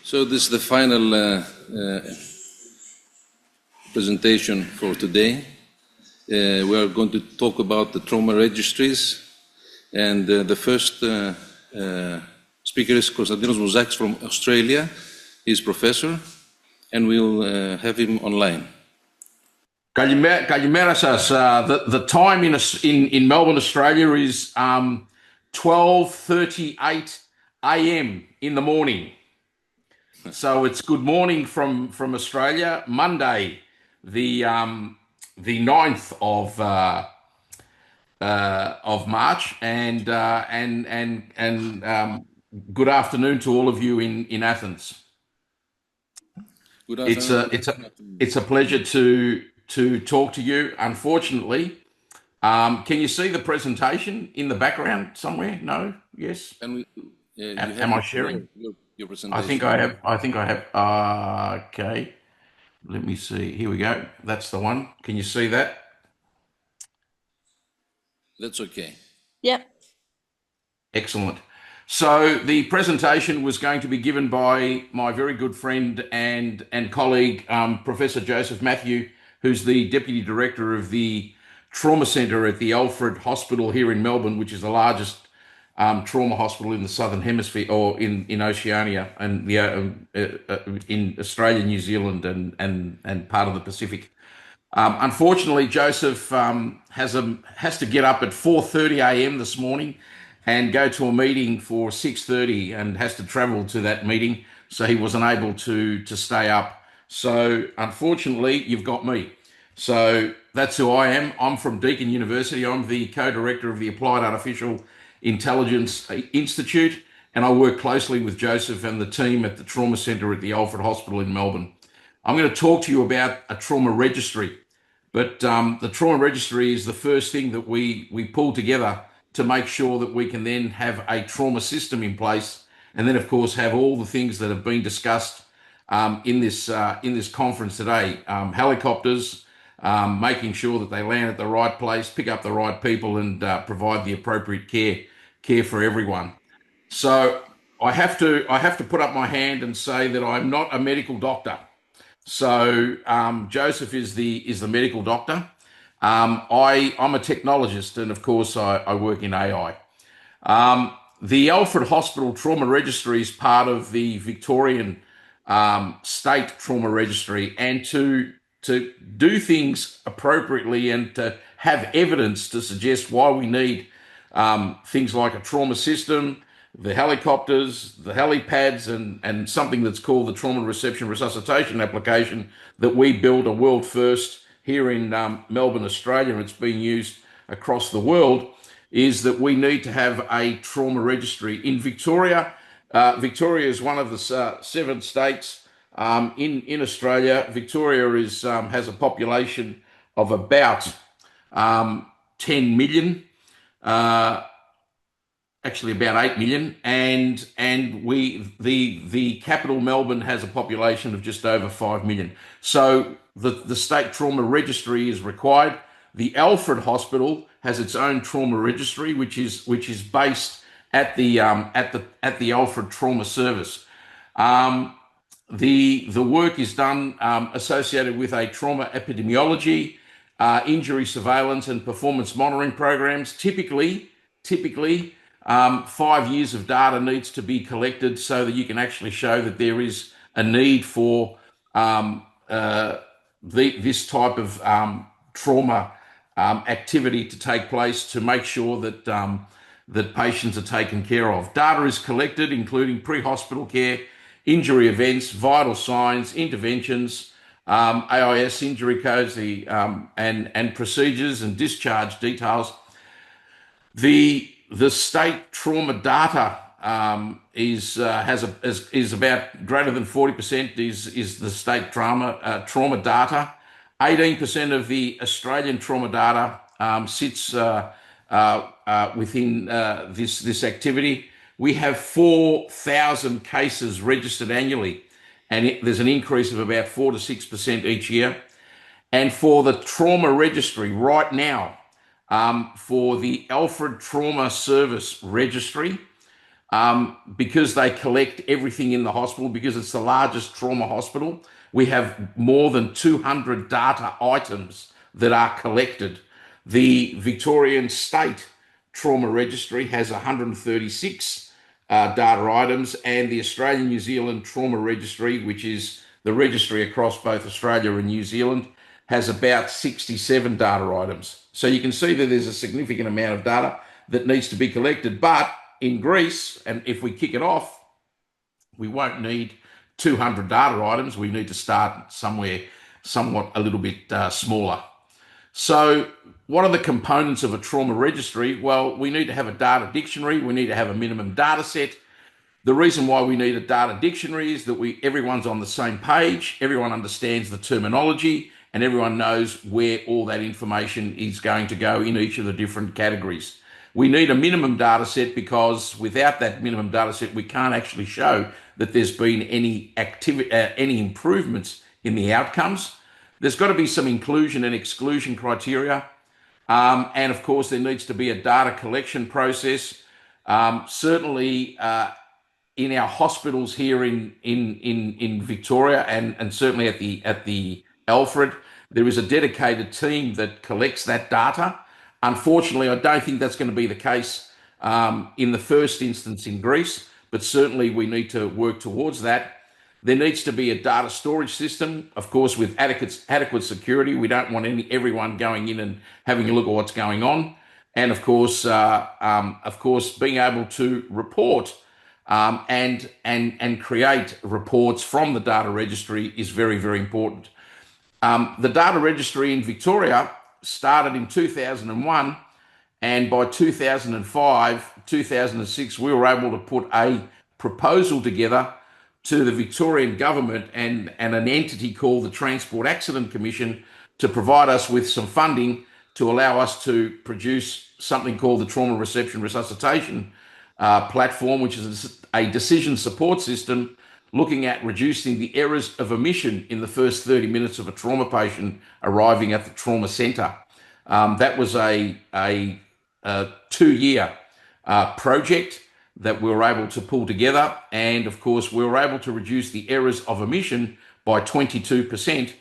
So this is the final presentation for today. We are going to talk about the trauma registries, and the first speaker is Konstantinos Mouzakis from Australia. He's professor, and we'll have him online. Kalimera σας. The time in Melbourne, Australia is 12:38 a.m. in the morning. So it's good morning from Australia. Monday, the 9th of March, and good afternoon to all of you in Athens. Good afternoon. It's a pleasure to talk to you. Unfortunately, can you see the presentation in the background somewhere? No? Yes? Am I sharing? Your presentation. I think I have. Okay. Let me see. Here we go. That's the one. Can you see that? That's okay. Yep. Excellent. So the presentation was going to be given by my very good friend and colleague, Professor Joseph Matthew, who's the Deputy Director of the Trauma Centre at the Alfred Hospital here in Melbourne, which is the largest trauma hospital in the Southern Hemisphere, or in Oceania, and in Australia, New Zealand, and part of the Pacific. Unfortunately, Joseph has to get up at 4:30 a.m. this morning and go to a meeting for 6:30, and has to travel to that meeting, so he wasn't able to stay up. So unfortunately, you've got me. So that's who I am. I'm from Deakin University. I'm the co-director of the Applied Artificial Intelligence Institute, and I work closely with Joseph and the team at the Trauma Centre at the Alfred Hospital in Melbourne. I'm going to talk to you about a trauma registry, but the trauma registry is the first thing that we pull together to make sure that we can then have a trauma system in place, and then of course have all the things that have been discussed in this conference today. Helicopters, making sure that they land at the right place, pick up the right people, and provide the appropriate care for everyone. So I have to put up my hand and say that I'm not a medical doctor. So Joseph is the medical doctor. I'm a technologist, and of course I work in AI. The Alfred Hospital Trauma Registry is part of the Victorian State Trauma Registry, and to do things appropriately and to have evidence to suggest why we need things like a trauma system, the helicopters, the helipads, and something that's called the Trauma Reception Resuscitation application that we built, a world first here in Melbourne, Australia, and it's being used across the world, is that we need to have a trauma registry. In Victoria, Victoria is one of the 7 states in Australia. Victoria has a population of about 10 million, actually about 8 million, and the capital Melbourne has a population of just over 5 million. So the state trauma registry is required. The Alfred Hospital has its own trauma registry, which is based at the Alfred Trauma Service. The work is done associated with a trauma epidemiology, injury surveillance, and performance monitoring programs. Typically, 5 years of data needs to be collected so that you can actually show that there is a need for this type of trauma activity to take place, to make sure that patients are taken care of. Data is collected, including pre-hospital care, injury events, vital signs, interventions, AIS injury codes, and procedures and discharge details. The state trauma data is about greater than 40% is the state trauma data. 18% of the Australian trauma data sits within this activity. We have 4,000 cases registered annually, and there's an increase of about 4 to 6% each year. And for the trauma registry right now, for the Alfred Trauma Service Registry, because they collect everything in the hospital, because it's the largest trauma hospital. We have more than 200 data items that are collected. The Victorian State Trauma Registry has 136 data items, and the Australian New Zealand Trauma Registry, which is the registry across both Australia and New Zealand, has about 67 data items. So you can see that there's a significant amount of data that needs to be collected. But in Greece, and if we kick it off, we won't need 200 data items. We need to start somewhere somewhat a little bit smaller. So what are the components of a trauma registry? Well, we need to have a data dictionary. We need to have a minimum data set. The reason why we need a data dictionary is that everyone's on the same page, everyone understands the terminology, and everyone knows where all that information is going to go in each of the different categories. We need a minimum data set because without that minimum data set, we can't actually show that there's been any improvements in the outcomes. There's got to be some inclusion and exclusion criteria. And of course, there needs to be a data collection process. Certainly in our hospitals here in Victoria and certainly at the Alfred, there is a dedicated team that collects that data. Unfortunately, I don't think that's going to be the case in the first instance in Greece, but certainly we need to work towards that. There needs to be a data storage system, of course, with adequate security. We don't want everyone going in and having a look at what's going on. And of course, being able to report and create reports from the data registry is very, very important. The data registry in Victoria started in 2001, and by 2005, 2006, we were able to put a proposal together to the Victorian government and an entity called the Transport Accident Commission to provide us with some funding to allow us to produce something called the Trauma Reception Resuscitation platform, which is a decision support system looking at reducing the errors of omission in the first 30 minutes of a trauma patient arriving at the trauma centre. That was a 2-year project that we were able to pull together. And of course, we were able to reduce the errors of omission by 22%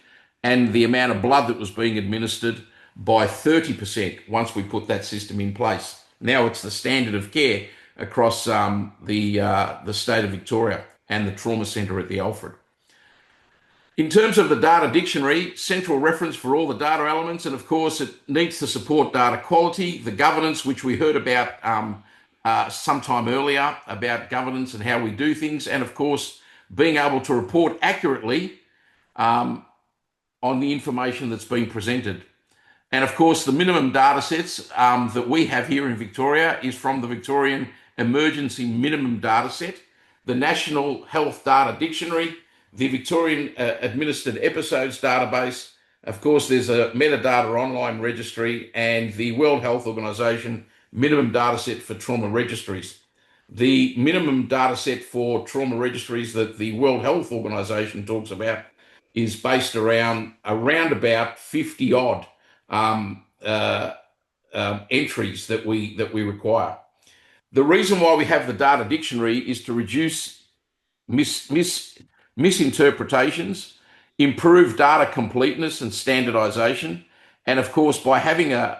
and the amount of blood that was being administered by 30% once we put that system in place. Now it's the standard of care across the state of Victoria and the trauma centre at the Alfred. In terms of the data dictionary, central reference for all the data elements, and of course it needs to support data quality, the governance, which we heard about sometime earlier, about governance and how we do things, and of course being able to report accurately on the information that's being presented. And of course the minimum data sets that we have here in Victoria is from the Victorian Emergency Minimum Data Set, the National Health Data Dictionary, the Victorian Administered Episodes Database. Of course, there's a metadata online registry and the World Health Organization minimum data set for trauma registries. The minimum data set for trauma registries that the World Health Organization talks about is based around about 50 odd entries that we require. The reason why we have the data dictionary is to reduce misinterpretations, improve data completeness and standardization, and of course, by having a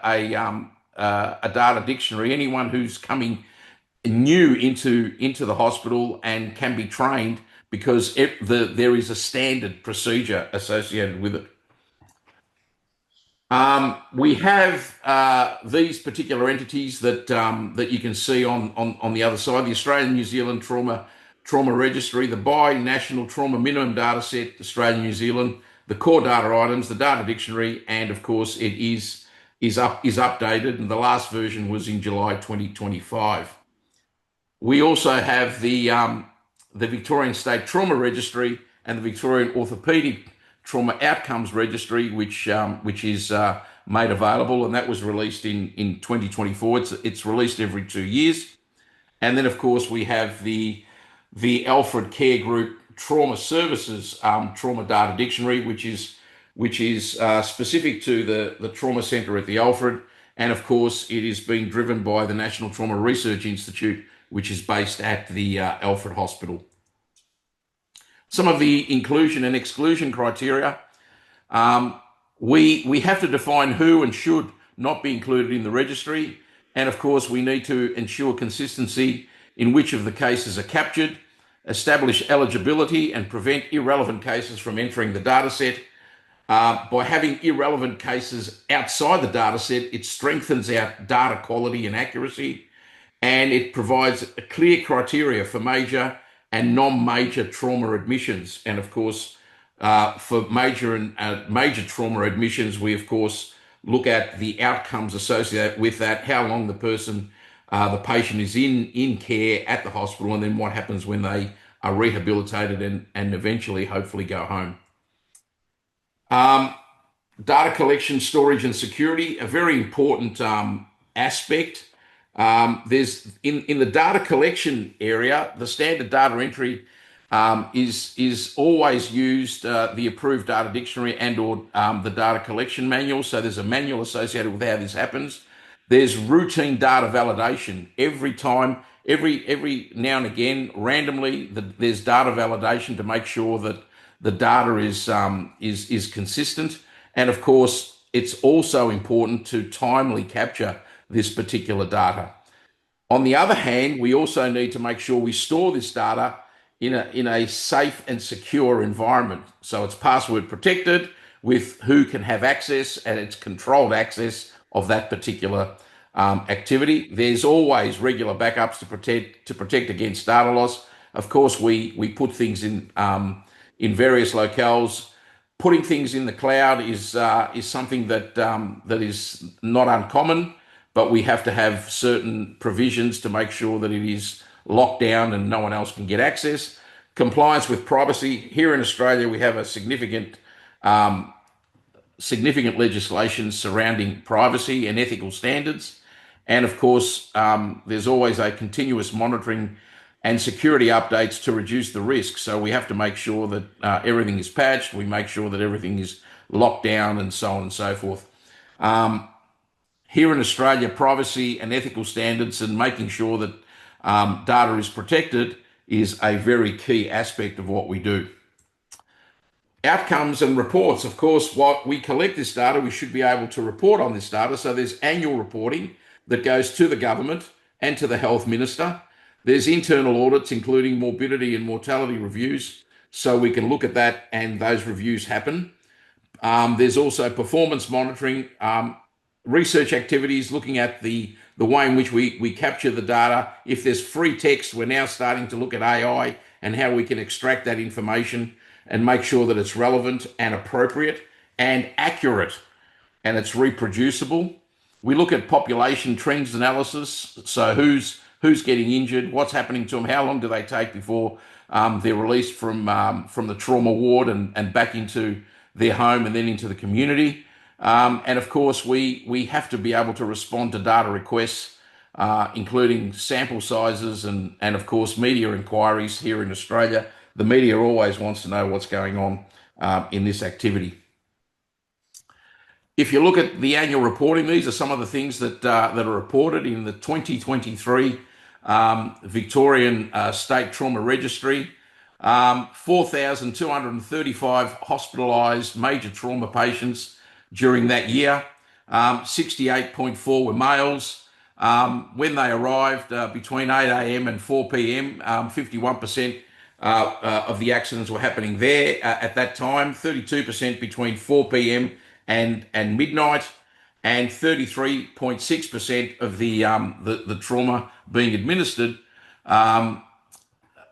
data dictionary, anyone who's coming new into the hospital and can be trained because there is a standard procedure associated with it. We have these particular entities that you can see on the other side: the Australian New Zealand Trauma Registry, the Bi-National Trauma Minimum Data Set, Australia New Zealand, the core data items, the data dictionary, and of course it is updated, and the last version was in July 2025. We also have the Victorian State Trauma Registry and the Victorian Orthopaedic Trauma Outcomes Registry, which is made available, and that was released in 2024. It's released every 2 years. And then, of course, we have the Alfred Care Group Trauma Services Trauma Data Dictionary, which is specific to the Trauma Centre at the Alfred. And of course, it is being driven by the National Trauma Research Institute, which is based at the Alfred Hospital. Some of the inclusion and exclusion criteria. We have to define who and should not be included in the registry. And of course, we need to ensure consistency in which of the cases are captured, establish eligibility and prevent irrelevant cases from entering the data set. By having irrelevant cases outside the data set, it strengthens our data quality and accuracy, and it provides a clear criteria for major and non-major trauma admissions. And of course, for major and major trauma admissions, we of course look at the outcomes associated with that, how long the patient is in care at the hospital, and then what happens when they are rehabilitated and eventually hopefully go home. Data collection, storage and security, a very important aspect. There's in the data collection area, the standard data entry is always used, the approved data dictionary and or the data collection manual. So there's a manual associated with how this happens. There's routine data validation every time, every now and again, randomly. There's data validation to make sure that the data is consistent. And of course, it's also important to timely capture this particular data. On the other hand, we also need to make sure we store this data in a safe and secure environment. So it's password protected with who can have access, and it's controlled access of that particular activity. There's always regular backups to protect against data loss. Of course, we put things in various locales. Putting things in the cloud is something that is not uncommon, but we have to have certain provisions to make sure that it is locked down and no one else can get access. Compliance with privacy. Here in Australia, we have a significant legislation surrounding privacy and ethical standards. And of course, there's always a continuous monitoring and security updates to reduce the risk. So we have to make sure that everything is patched. We make sure that everything is locked down and so on and so forth. Here in Australia, privacy and ethical standards and making sure that data is protected is a very key aspect of what we do. Outcomes and reports. Of course, while we collect this data, we should be able to report on this data. So there's annual reporting that goes to the government and to the health minister. There's internal audits, including morbidity and mortality reviews, so we can look at that and those reviews happen. There's also performance monitoring, research activities, looking at the way in which we capture the data. If there's free text, we're now starting to look at AI and how we can extract that information and make sure that it's relevant and appropriate and accurate and it's reproducible. We look at population trends analysis. So who's getting injured, what's happening to them, how long do they take before they're released from the trauma ward and back into their home and then into the community. And of course, we have to be able to respond to data requests, including sample sizes and of course, media inquiries here in Australia. The media always wants to know what's going on in this activity. If you look at the annual reporting, these are some of the things that are reported in the 2023 Victorian State Trauma Registry. 4,235 hospitalised major trauma patients during that year. 68.4 were males. When they arrived between 8 a.m. and 4 p.m., 51% of the accidents were happening there at that time, 32% between 4 p.m. and midnight, and 33.6% of the trauma being administered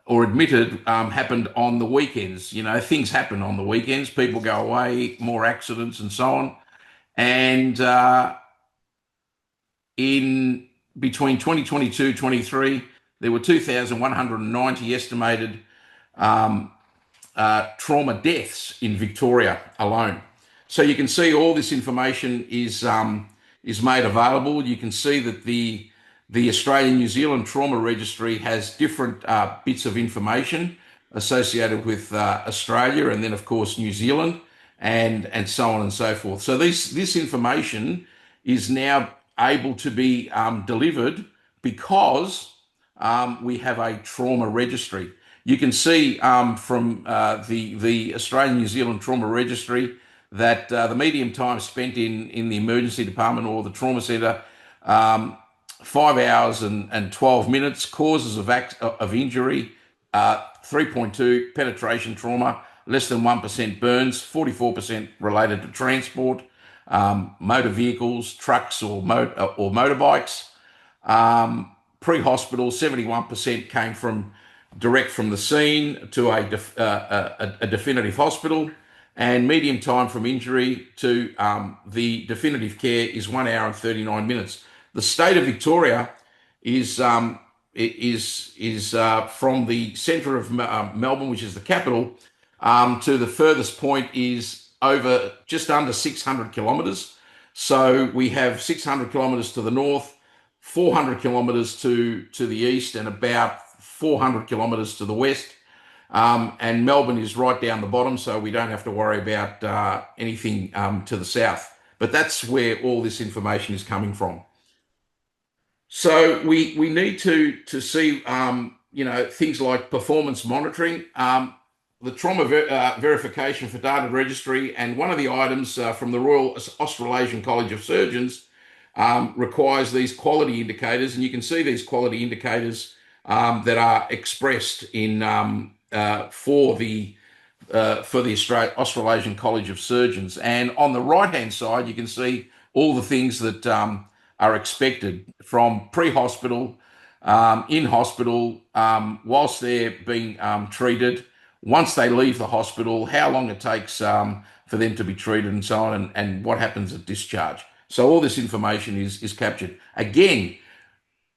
or admitted happened on the weekends. You know, things happen on the weekends. People go away, more accidents and so on. And in between 2022-23, there were 2,190 estimated trauma deaths in Victoria alone. So you can see all this information is made available. You can see that the Australian-New Zealand Trauma Registry has different bits of information associated with Australia and then, of course, New Zealand and so on and so forth. So this information is now able to be delivered because we have a trauma registry. You can see from the Australian New Zealand Trauma Registry that the median time spent in the emergency department or the trauma centre, 5 hours and 12 minutes. Causes of injury, 3.2 penetration trauma, less than 1% burns, 44% related to transport, motor vehicles, trucks or motorbikes. Pre-hospital, 71% came from direct from the scene to a definitive hospital, and median time from injury to the definitive care is 1 hour and 39 minutes. The state of Victoria is from the centre of Melbourne, which is the capital, to the furthest point is over just under 600 kilometres. So we have 600 kilometres to the north, 400 kilometres to the east, and about 400 kilometres to the west. And Melbourne is right down the bottom, so we don't have to worry about anything to the south. But that's where all this information is coming from. So we need to see, things like performance monitoring, the trauma verification for data registry, and one of the items from the Royal Australasian College of Surgeons requires these quality indicators, and you can see these quality indicators that are expressed in for the Australasian College of Surgeons. And on the right-hand side, you can see all the things that are expected from pre-hospital, in hospital, whilst they're being treated, once they leave the hospital, how long it takes for them to be treated and so on, and what happens at discharge. So all this information is captured. Again,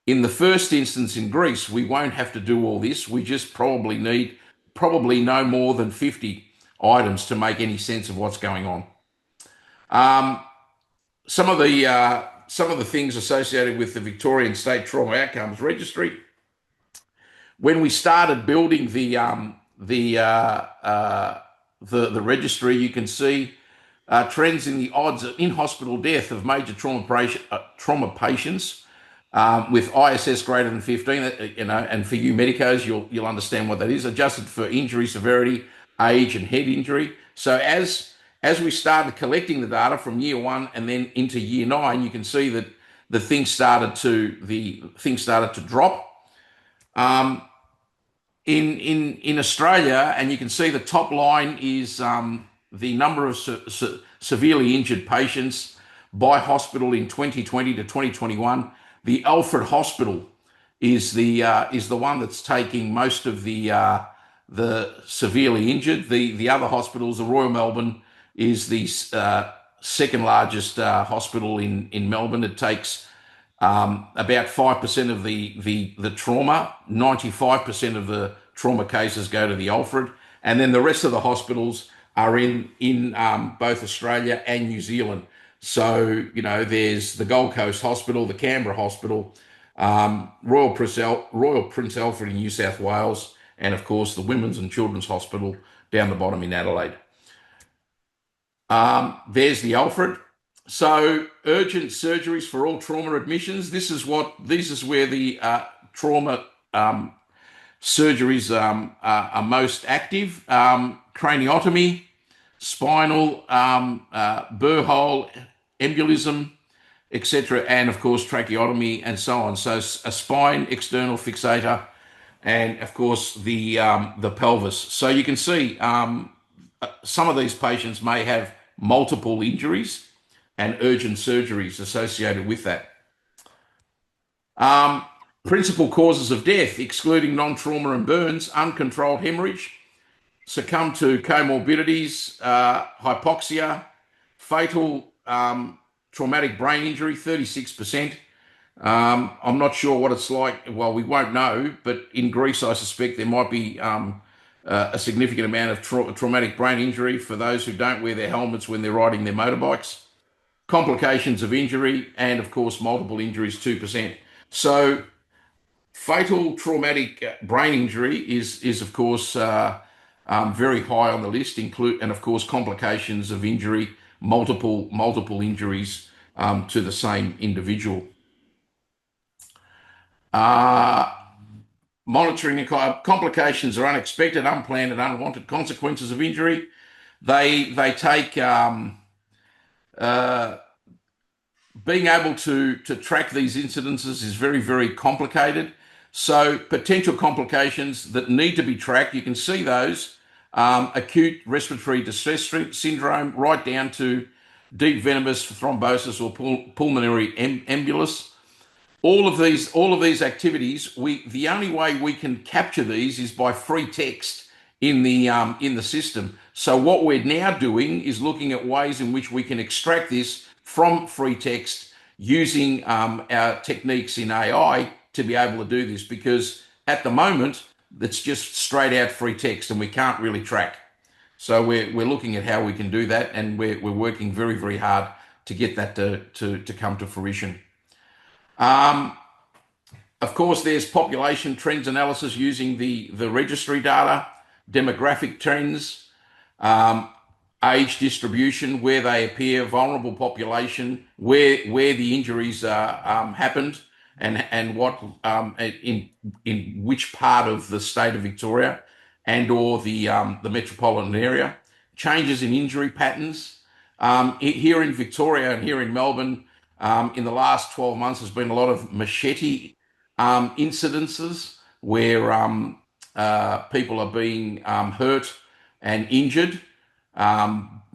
in the first instance in Greece, we won't have to do all this. We just probably need no more than 50 items to make any sense of what's going on. Some of the things associated with the Victorian State Trauma Outcomes Registry. When we started building the registry, you can see trends in the odds of in-hospital death of major trauma patients with ISS greater than 15. And for you medicos, you'll understand what that is. Adjusted for injury severity, age, and head injury. So as we started collecting the data from year 1 and then into year 9, you can see that the things started to drop. In Australia, and you can see the top line is the number of severely injured patients by hospital in 2020 to 2021. The Alfred Hospital is the one that's taking most of the severely injured. The other hospitals, the Royal Melbourne is the second largest hospital in Melbourne. It takes about 5% of the trauma. 95% of the trauma cases go to the Alfred, and then the rest of the hospitals are in both Australia and New Zealand. So there's the Gold Coast Hospital, the Canberra Hospital, Royal Prince Alfred in New South Wales, and of course the Women's and Children's Hospital down the bottom in Adelaide. There's the Alfred. So urgent surgeries for all trauma admissions. This is where the trauma surgeries are most active. Craniotomy, spinal, burr hole, embolism, etc., and of course tracheotomy and so on. So a spine external fixator, and of course the pelvis. So you can see some of these patients may have multiple injuries and urgent surgeries associated with that. Principal causes of death, excluding non-trauma and burns: uncontrolled hemorrhage, succumb to comorbidities, hypoxia, fatal traumatic brain injury, 36%. I'm not sure what it's like. Well, we won't know, but in Greece, I suspect there might be a significant amount of traumatic brain injury for those who don't wear their helmets when they're riding their motorbikes. Complications of injury, and of course, multiple injuries, 2%. So fatal traumatic brain injury is of course very high on the list, and of course complications of injury, multiple injuries to the same individual. monitoring complications or unexpected, unplanned, and unwanted consequences of injury. They take being able to track these incidences is very, very complicated. So potential complications that need to be tracked, you can see those, acute respiratory distress syndrome, right down to deep venous thrombosis or pulmonary embolus. All of these activities, the only way we can capture these is by free text in the system. So what we're now doing is looking at ways in which we can extract this from free text using our techniques in AI to be able to do this, because at the moment it's just straight out free text and we can't really track. So we're looking at how we can do that, and we're working very, very hard to get that to come to fruition. Of course, there's population trends analysis using the registry data, demographic trends, age distribution, where they appear, vulnerable population, where the injuries happened, and what in which part of the state of Victoria and or the metropolitan area, changes in injury patterns. Here in Victoria and here in Melbourne, in the last 12 months, there's been a lot of machete incidences where people are being hurt and injured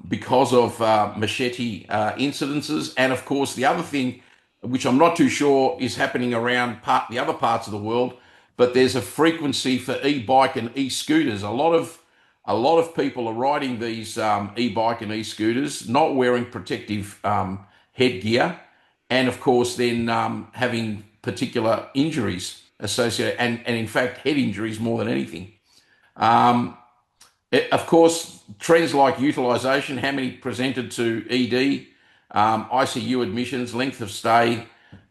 because of machete incidences. And of course, the other thing, which I'm not too sure is happening around the other parts of the world, but there's a frequency for e-bike and e-scooters. A lot of people are riding these e-bike and e-scooters, not wearing protective headgear, and of course then having particular injuries associated, and in fact head injuries more than anything. Of course, trends like utilisation, how many presented to ED, ICU admissions, length of stay,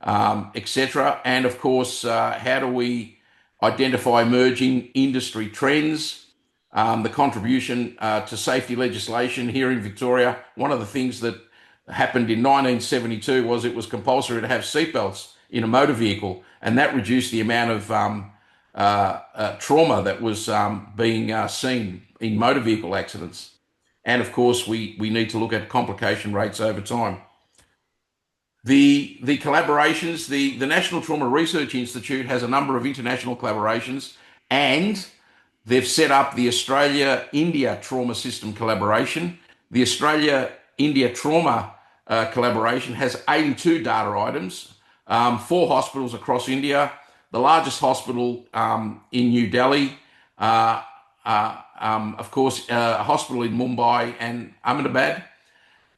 etc. And of course, how do we identify emerging industry trends, the contribution to safety legislation here in Victoria. One of the things that happened in 1972 was it was compulsory to have seatbelts in a motor vehicle, and that reduced the amount of trauma that was being seen in motor vehicle accidents. And of course, we need to look at complication rates over time. The collaborations, the National Trauma Research Institute has a number of international collaborations, and they've set up the Australia-India Trauma System Collaboration. The Australia-India Trauma Collaboration has 82 data items, 4 hospitals across India, the largest hospital in New Delhi, of course, a hospital in Mumbai and Ahmedabad.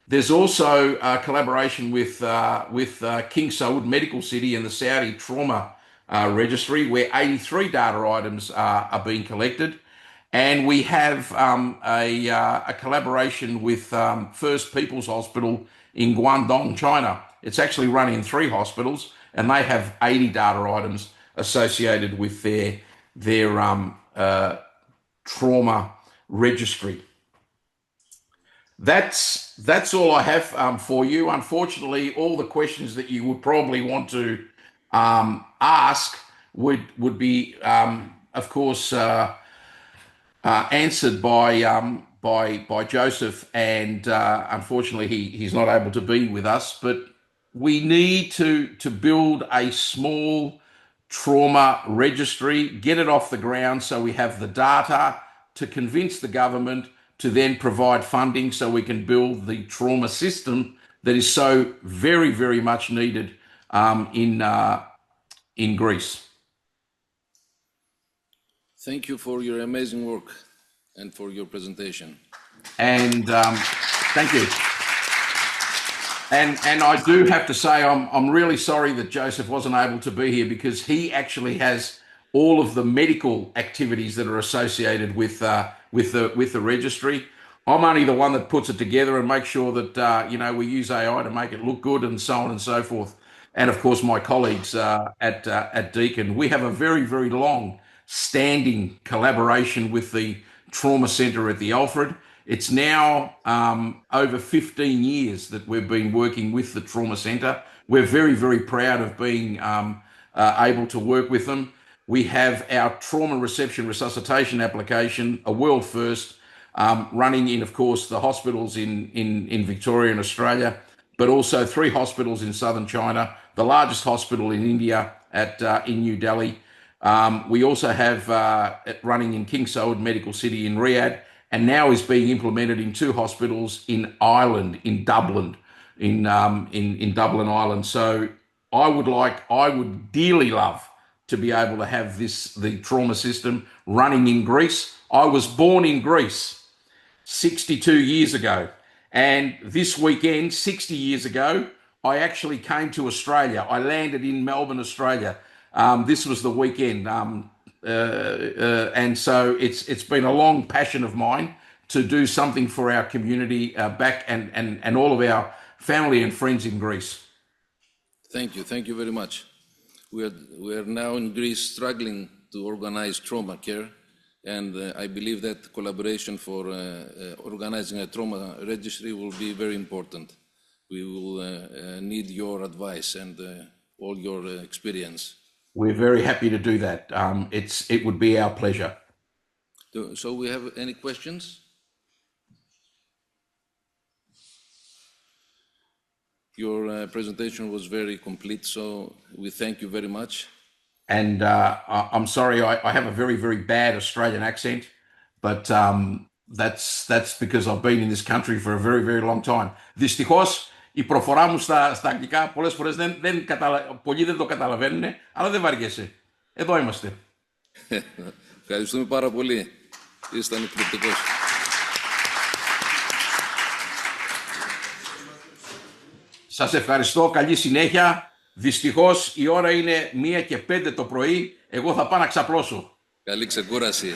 There's also a collaboration with King Saud Medical City and the Saudi Trauma Registry, where 83 data items are being collected. And we have a collaboration with First People's Hospital in Guangdong, China. It's actually run in 3 hospitals, and they have 80 data items associated with their trauma registry. That's all I have for you. Unfortunately, all the questions that you would probably want to ask would be, of course, answered by Joseph, and unfortunately he's not able to be with us. But we need to build a small trauma registry, get it off the ground so we have the data to convince the government to then provide funding so we can build the trauma system that is so very, very much needed in Greece. Thank you for your amazing work and for your presentation. And thank you. And I do have to say I'm really sorry that Joseph wasn't able to be here, because he actually has all of the medical activities that are associated with the registry. I'm only the one that puts it together and makes sure that we use AI to make it look good and so on and so forth. And of course, my colleagues at Deakin, we have a very, very long standing collaboration with the Trauma Centre at the Alfred. It's now over 15 years that we've been working with the Trauma Centre. We're very, very proud of being able to work with them. we have our trauma reception resuscitation application, a world first, running in, of course, the hospitals in Victoria and Australia, but also 3 hospitals in southern China, the largest hospital in India in New Delhi. We also have it running in King Saud Medical City in Riyadh, and now is being implemented in 2 hospitals in Ireland, in Dublin, in Dublin, Ireland. So I would dearly love to be able to have the trauma system running in Greece. I was born in Greece 62 years ago. And this weekend, 60 years ago, I actually came to Australia. I landed in Melbourne, Australia. This was the weekend. And so it's been a long passion of mine to do something for our community back and all of our family and friends in Greece. Thank you. Thank you very much. We are now in Greece struggling to organize trauma care. And I believe that collaboration for organizing a trauma registry will be very important. We will need your advice and all your experience. We're very happy to do that. It would be our pleasure. So we have any questions? Your presentation was very complete, so we thank you very much. And I'm sorry, I have a very, very bad Australian accent, but that's because I've been in this country for a very, very long time. Δυστυχώς, η προφορά μου στα αγγλικά πολλές φορές πολλοί δεν το καταλαβαίνουν, αλλά δεν βαριέσαι. Εδώ είμαστε. Ευχαριστούμε πάρα πολύ. Ήσταν εκπληκτικός. Σας ευχαριστώ, καλή συνέχεια. Δυστυχώς η ώρα είναι 1:05 το πρωί. Εγώ θα πάω να ξαπλώσω. Καλή ξεκούραση.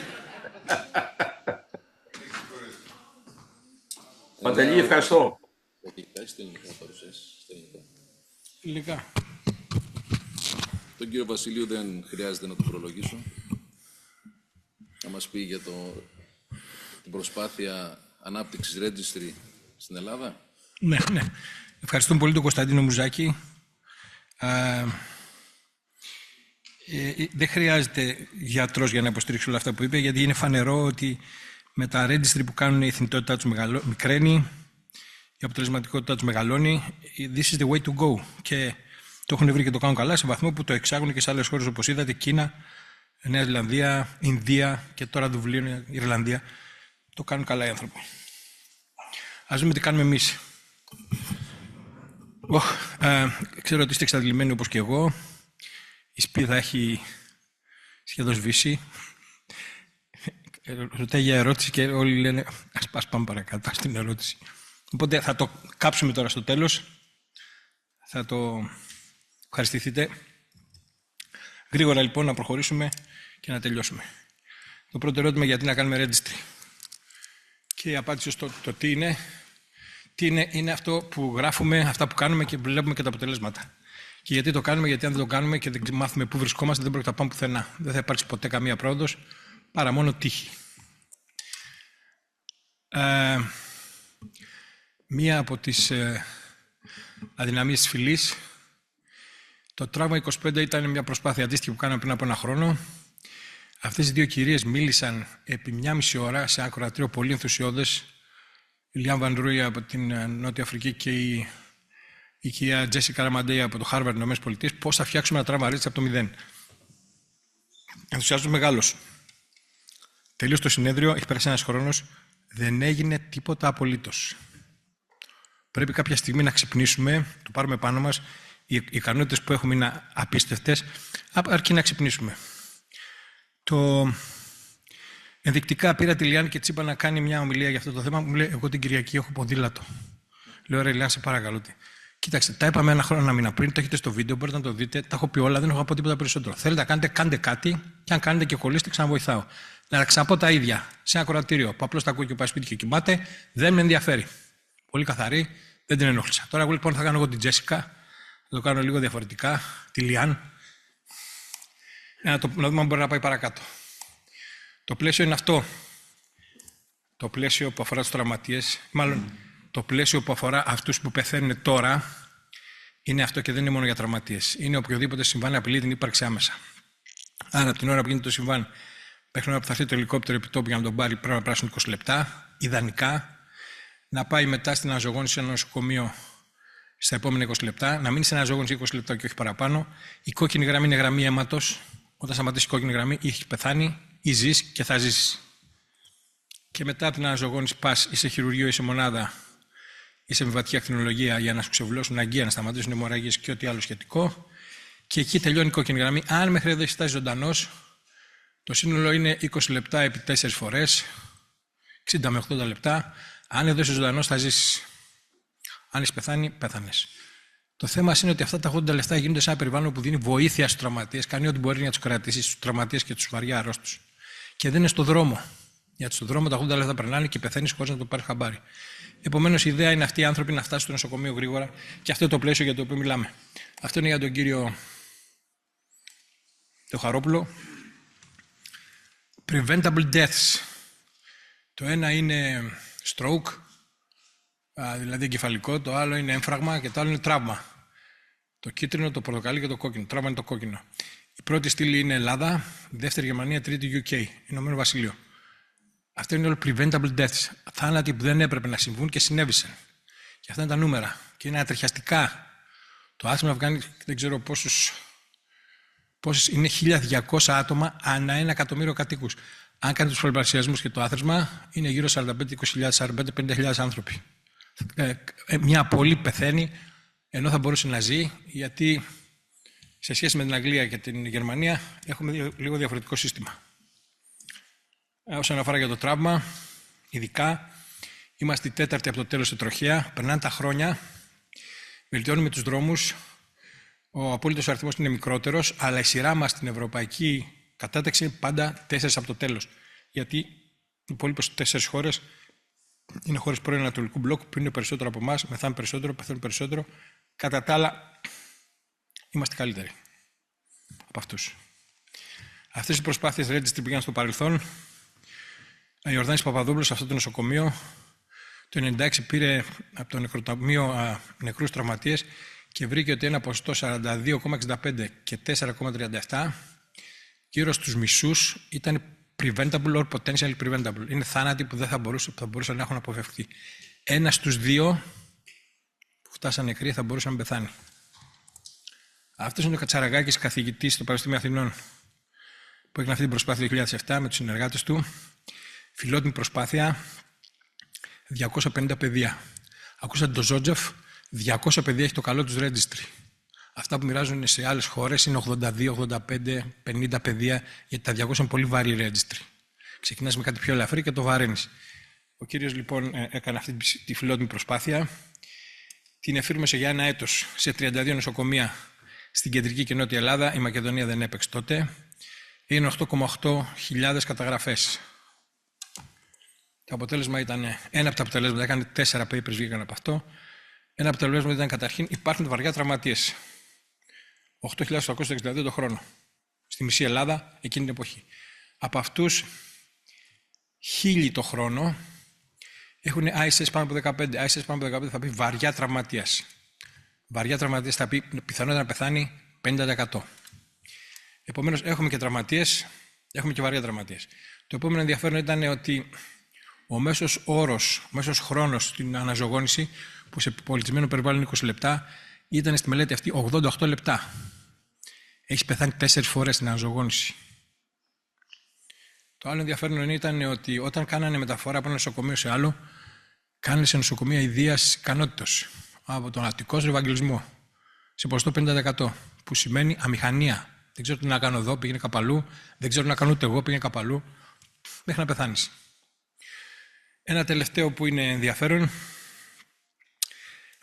Παντελή, ευχαριστώ. Φιλικά. Τον κύριο Βασιλείου δεν χρειάζεται να τον προλογίσω. Να μας πει για την προσπάθεια ανάπτυξης registry στην Ελλάδα. Ναι. Ευχαριστούμε πολύ τον Κωνσταντίνο Μουζάκη. Δεν χρειάζεται γιατρός για να υποστηρίξει όλα αυτά που είπε, γιατί είναι φανερό ότι με τα registry που κάνουν η θνητότητά τους μικραίνει, η αποτελεσματικότητά τους μεγαλώνει. This is the way to go. Και το έχουν βρει και το κάνουν καλά σε βαθμό που το εξάγουν και σε άλλες χώρες, όπως είδατε, Κίνα, Νέα Ζηλανδία, Ινδία και τώρα Δουβλίνο, Ιρλανδία. Το κάνουν καλά οι άνθρωποι. Ας δούμε τι κάνουμε εμείς. Ξέρω ότι είστε εξαντλημένοι όπως και εγώ. Η σπίδα έχει σχεδόν σβήσει. Ρωτάει για ερώτηση και όλοι λένε ας πάμε παρακάτω στην ερώτηση. Οπότε θα το κάψουμε τώρα στο τέλος. Θα το ευχαριστηθείτε. Γρήγορα λοιπόν να προχωρήσουμε και να τελειώσουμε. Το πρώτο ερώτημα, γιατί να κάνουμε registry. Και η απάντηση στο τι είναι. Είναι αυτό που γράφουμε, αυτά που κάνουμε και βλέπουμε και τα αποτελέσματα. Και γιατί το κάνουμε, γιατί αν δεν το κάνουμε και δεν μάθουμε πού βρισκόμαστε, δεν πρόκειται να πάμε πουθενά. Δεν θα υπάρξει ποτέ καμία πρόοδος, παρά μόνο τύχη. Μία από τις αδυναμίες της φυλής, το Τραύμα 25 ήταν μια προσπάθεια αντίστοιχη που κάναμε πριν από 1 χρόνο. Αυτές οι 2 κυρίες μίλησαν επί 1,5 ώρα σε ένα ακροατήριο πολύ ενθουσιώδες. Η Λιάν Βανρούι από την Νότια Αφρική και η κυρία Τζέσικα Ραμαντέη από το Harvard, ΗΠΑ, πώς θα φτιάξουμε ένα τραύμα registry από το 0. Ενθουσιάζομαι μεγάλος. Τελείωσε το συνέδριο, έχει περάσει ένας χρόνος, δεν έγινε τίποτα απολύτως. Πρέπει κάποια στιγμή να ξυπνήσουμε, το πάρουμε πάνω μας. Οι ικανότητες που έχουμε είναι απίστευτες, αρκεί να ξυπνήσουμε. Ενδεικτικά πήρα τη Λιάν και της είπα να κάνει μια ομιλία για αυτό το θέμα. Μου λέει: εγώ την Κυριακή έχω ποδήλατο. Λέω: ρε Λιάν, σε παρακαλώ. Κοίταξε, τα είπαμε 1 χρόνο, 1 μήνα πριν, το έχετε στο βίντεο, μπορείτε να το δείτε. Τα έχω πει όλα, δεν έχω πω τίποτα περισσότερο. Θέλετε να κάνετε, κάντε κάτι, και αν κάνετε και κολλήστε, ξαναβοηθάω. Να ξαναπώ τα ίδια σε ένα ακροατήριο που απλώς τα ακούει και πάει σπίτι και κοιμάται, δεν με ενδιαφέρει. Πολύ καθαρή, δεν την ενόχλησα. Τώρα λοιπόν θα κάνω εγώ την Τζέσικα, θα το κάνω λίγο διαφορετικά, τη Λιάν, να δούμε αν μπορεί να πάει παρακάτω. Το πλαίσιο είναι αυτό. Το πλαίσιο που αφορά τους τραυματίες, μάλλον το πλαίσιο που αφορά αυτούς που πεθαίνουν τώρα, είναι αυτό και δεν είναι μόνο για τραυματίες. Είναι οποιοδήποτε συμβάνει απειλεί την ύπαρξη άμεσα. Άρα την ώρα που γίνεται το συμβάν, μέχρι την ώρα που θα έρθει το ελικόπτερο επιτόπου για να τον πάρει, πρέπει να περάσουν 20 λεπτά. Ιδανικά να πάει μετά στην αναζωογόνηση σε ένα νοσοκομείο στα επόμενα 20 λεπτά, να μείνει σε αναζωογόνηση 20 λεπτά και όχι παραπάνω. Η κόκκινη γραμμή είναι γραμμή αίματος. Όταν σταματήσει η κόκκινη γραμμή, ή έχει πεθάνει, ή ζεις και θα ζήσεις. Και μετά από την αναζωογόνηση πας ή σε χειρουργείο ή σε μονάδα ή σε εμβατική ακτινολογία για να σου ξεβουλώσουν αγκία, να σταματήσουν αιμορραγίες και ό,τι άλλο σχετικό. Και εκεί τελειώνει η κόκκινη γραμμή. Αν μέχρι εδώ έχει φτάσει ζωντανός, το σύνολο είναι 20 λεπτά επί 4 φορές, 60 με 80 λεπτά. Αν εδώ είσαι ζωντανός, θα ζήσεις. Αν είσαι πεθάνει, πέθανες. Το θέμα είναι ότι αυτά τα 80 λεπτά γίνονται σε ένα περιβάλλον που δίνει βοήθεια στους τραυματίες, κάνει ό,τι μπορεί να τους κρατήσει, στους τραυματίες και τους βαριά αρρώστους. Και δεν είναι στο δρόμο. Γιατί στον δρόμο τα 80 λεπτά περνάνε και πεθαίνεις χωρίς να το πάρεις χαμπάρι. Επομένως, η ιδέα είναι αυτοί οι άνθρωποι να φτάσουν στο νοσοκομείο γρήγορα και αυτό είναι το πλαίσιο για το οποίο μιλάμε. Αυτό είναι για τον κύριο το Χαρόπουλο. Preventable deaths. Το ένα είναι stroke, δηλαδή εγκεφαλικό, το άλλο είναι έμφραγμα και το άλλο είναι τραύμα. Το κίτρινο, το πορτοκαλί και το κόκκινο. Τραύμα είναι το κόκκινο. Η πρώτη στήλη είναι Ελλάδα, η δεύτερη Γερμανία, τρίτη UK, Ηνωμένο Βασίλειο. Αυτά είναι όλοι preventable deaths. Θάνατοι που δεν έπρεπε να συμβούν και συνέβησαν. Και αυτά είναι τα νούμερα. Και είναι ατριχιαστικά. Το άθροισμα βγαίνει, δεν ξέρω πόσους είναι 1.200 άτομα ανά 1 εκατομμύριο κατοίκους. Αν κάνετε τους πολλαπλασιασμούς και το άθροισμα, είναι γύρω 45-20.000, 45-50.000 άνθρωποι. Μια πόλη πεθαίνει, ενώ θα μπορούσε να ζει, γιατί σε σχέση με την Αγγλία και την Γερμανία έχουμε λίγο διαφορετικό σύστημα. Όσον αφορά για το τραύμα, ειδικά, είμαστε η τέταρτη από το τέλος στη τροχέα, περνάνε τα χρόνια, βελτιώνουμε τους δρόμους, ο απόλυτος αριθμός είναι μικρότερος, αλλά η σειρά μας στην ευρωπαϊκή κατάταξη είναι πάντα 4 από το τέλος. Γιατί οι υπόλοιπες 4 χώρες είναι χώρες πρώην Ανατολικού μπλοκ που είναι περισσότερο από εμάς, μεθάνε περισσότερο, πεθαίνουν περισσότερο. Κατά τα άλλα, είμαστε καλύτεροι από αυτούς. Αυτές οι προσπάθειες registry πήγαν στο παρελθόν. Ο Ιορδάνης Παπαδόπουλος σε αυτό το νοσοκομείο το 1996 πήρε από το νεκροταμείο νεκρούς τραυματίες και βρήκε ότι ένα ποσοστό 42,65 και 4,37 γύρω στους μισούς ήταν preventable or potentially preventable. Είναι θάνατοι που δεν θα μπορούσαν να έχουν αποφευχθεί. 1 στους 2 που φτάσαν νεκροί θα μπορούσαν να πεθάνει. Αυτός είναι ο Κατσαραγάκης, καθηγητής στο Πανεπιστήμιο Αθηνών, που έκανε αυτή την προσπάθεια το 2007 με τους συνεργάτες του. Φιλότιμη προσπάθεια, 250 παιδεία. Ακούσατε το Ζότζεφ, 200 παιδεία έχει το καλό τους registry. Αυτά που μοιράζουν σε άλλες χώρες είναι 82, 85, 50 παιδεία, γιατί τα 200 είναι πολύ βαρύ registry. Ξεκινάς με κάτι πιο ελαφρύ και το βαραίνεις. Ο κύριος λοιπόν έκανε αυτή τη φιλότιμη προσπάθεια. Την εφήρμοσε για 1 έτος σε 32 νοσοκομεία στην Κεντρική και Νότια Ελλάδα. Η Μακεδονία δεν έπαιξε τότε. Είναι 8.800 καταγραφές. Το αποτέλεσμα ήταν, ένα από τα αποτελέσματα, έκανε 4 papers βγήκαν από αυτό. Ένα από τα αποτελέσματα ήταν καταρχήν υπάρχουν βαριά τραυματίες. 8.862 το χρόνο. Στη μισή Ελλάδα εκείνη την εποχή. Από αυτούς 1.000 το χρόνο έχουν ISS πάνω από 15. ISS πάνω από 15 θα πει βαριά τραυματίας. Βαριά τραυματίας θα πει πιθανότητα να πεθάνει 50%. Επομένως έχουμε και τραυματίες, έχουμε και βαριά τραυματίες. Το επόμενο ενδιαφέρον ήταν ότι ο μέσος όρος, ο μέσος χρόνος στην αναζωογόνηση, που σε πολιτισμένο περιβάλλον 20 λεπτά, ήταν στη μελέτη αυτή 88 λεπτά. Έχεις πεθάνει 4 φορές στην αναζωογόνηση. Το άλλο ενδιαφέρον ήταν ότι όταν κάνανε μεταφορά από ένα νοσοκομείο σε άλλο, κάνανε σε νοσοκομεία ιδείας ικανότητας. Από τον Αττικό στο Ευαγγελισμό. Σε ποσοστό 50%. Που σημαίνει αμηχανία. Δεν ξέρω τι να κάνω εδώ, πήγαινε κάπου αλλού. Δεν ξέρω τι να κάνω ούτε εγώ, πήγαινε κάπου αλλού. Μέχρι να πεθάνεις. Ένα τελευταίο που είναι ενδιαφέρον.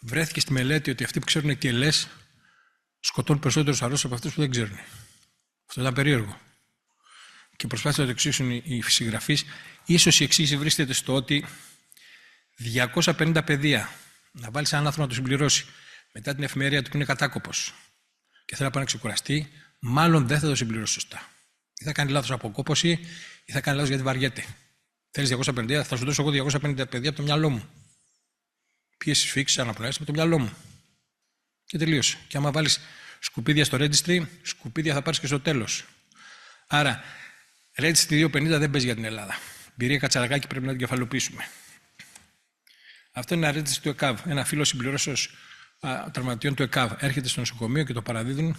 Βρέθηκε στη μελέτη ότι αυτοί που ξέρουν TLS σκοτώνουν περισσότερους αρρώστους από αυτούς που δεν ξέρουν. Αυτό ήταν περίεργο. Και προσπάθησαν να το εξηγήσουν οι συγγραφείς. Ίσως η εξήγηση βρίσκεται στο ότι 250 παιδεία να βάλει έναν άνθρωπο να το συμπληρώσει μετά την εφημερία του που είναι κατάκοπος και θέλει να πάει να ξεκουραστεί, μάλλον δεν θα το συμπληρώσει σωστά. Ή θα κάνει λάθος αποκόπωση, ή θα κάνει λάθος γιατί βαριέται. Θέλεις 250, θα σου δώσω εγώ 250 παιδεία από το μυαλό μου. Πίεση φύξη, αναπνοές με το μυαλό μου. Και τελείωσε. Και άμα βάλεις σκουπίδια στο registry, σκουπίδια θα πάρεις και στο τέλος. Άρα, Registry 250 δεν παίζει για την Ελλάδα. Εμπειρία Κατσαρακάκη πρέπει να την κεφαλοποιήσουμε. Αυτό είναι ένα Registry του ΕΚΑΒ. Ένα φύλλο συμπληρώσεως τραυματιών του ΕΚΑΒ έρχεται στο νοσοκομείο και το παραδίδουν.